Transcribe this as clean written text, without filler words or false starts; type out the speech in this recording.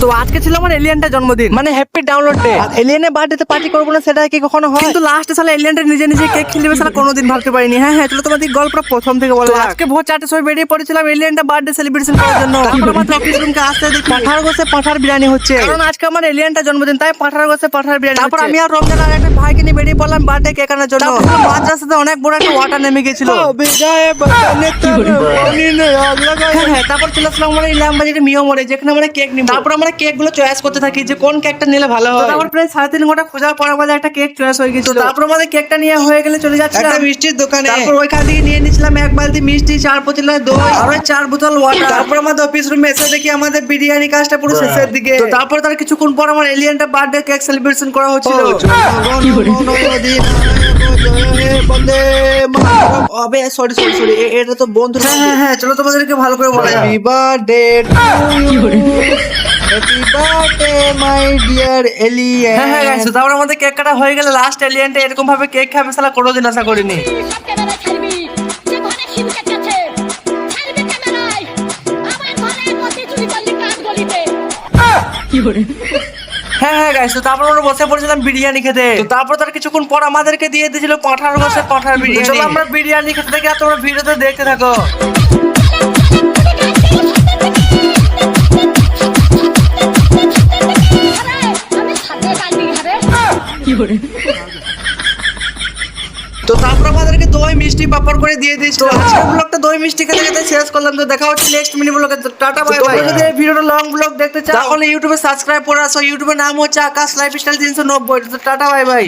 তো আজকে ছিল আমার এলিয়েনটা জন্মদিন, মানে হ্যাপি ডাউনলোড ডে। আর এলিয়েনের বার্থডেতে পার্টি করবো না সেটা কি কখনো হয়? কিন্তু লাস্টে সালা এলিয়েনটা নিজে নিজে কেক খেয়ে নেবে সালা, কোনোদিন ভাবতে পারিনি। হ্যাঁ হ্যাঁ, চলো তোমাদের গল্পটা প্রথম থেকে বলো। আজকে ভোর 4টার সময় বেরিয়ে পড়েছিলাম এলিয়েনটা বার্থডে সেলিব্রেশন করার জন্য। তারপর আমাদের অফিস রুমকে আসতে দেখি পাঠার গোছে পাঠার বিরিয়ানি হচ্ছে, কারণ আজকে আমার এলিয়েনটা জন্মদিন, তাই পাঠার গোছে পাঠার বিরিয়ানি। তারপর আমি আর রমজান আর একটা ভাইকে নিয়ে বেরিয়ে পড়লাম বার্থডে কেক আনার জন্য। মাদ্রাসাতে অনেক বড় একটা ওয়াটার নেমে গেছিল। হ্যাঁ, তারপর চলে আসলাম আমরা ইলাম বাজারে মিও মোড়ে, যেখানে আমরা কেক নিব। তারপর আমরা কেক গুলো চয়েস করতে থাকি যে কোন কেকটা নিলে ভালো হয়। তারপর প্রায় 3.5 ঘন্টা খোঁজার পর আমাদের একটা কেক চয়েস হয়ে গেছিল। তারপর আমাদের কেকটা নিয়ে হয়ে গেলে চলে যাচ্ছিলাম একটা মিষ্টির দোকানে। তারপর ওইখান থেকে নিয়ে নিয়েছিলাম 1 বালতি মিষ্টি, 4 পাতিলা দই আর 4 বোতল ওয়াটার। তারপর আমাদের অফিস রুমে এসে দেখি আমাদের বিরিয়ানি কাজটা পুরো শেষের দিকে। তো তারপর তার কিছুক্ষণ পর আমার এলিয়েনটা বার্থডে কেক সেলিব্রেশন করা হচ্ছিল। আবে সরি এটা তো বন্ধু। হ্যাঁ চলো তোমাদেরকে ভালো করে বলা যাক। Happy birthday to you, happy birthday my dear alien. হ্যাঁ গাইস, তারপর আমাদের কেক কাটা হয়ে গেলে লাস্ট এলিয়েনটা এরকম ভাবে কেক খাবে সালা কোনোদিন আশা করিনি। সব ক্যামেরা ছাড়বি, যে ঘরে শিবকে কাছে ছাড়বি ক্যামেরায়, আমার ঘরে মতি চুরি করলি কাজ গলিতে। হ্যাঁ গাইস, তো তারপর আমরা বসে পড়েছিলাম বিরিয়ানি খেতে। তো তারপর তার কিছুক্ষণ পর আমাদেরকে দিয়ে দিয়েছিল পাঠার গোছে পাঠার বিরিয়ানি। চলো আমরা বিরিয়ানি খেতে থাকি আর তোমরা ভিডিওতে দেখতে থাকো। আমি ছাদে গাইবি ঘরে। তো তারপর আমাদেরকে দই মিষ্টি পাপড় করে দিয়ে দিয়েছিল। আজকের ব্লগটা দই মিষ্টি খেতে খেতে শেষ করলাম। তো দেখা হচ্ছে নেক্সট মিনি ব্লগে। Tata bye bye. যদি এই ভিডিওটা লং ব্লগ দেখতে চাও তাহলে ইউটিউবে সাবস্ক্রাইব করে আসো। ইউটিউবের নাম হচ্ছে আকাশ লাইফস্টাইল 390। তো টাটা বাই বাই।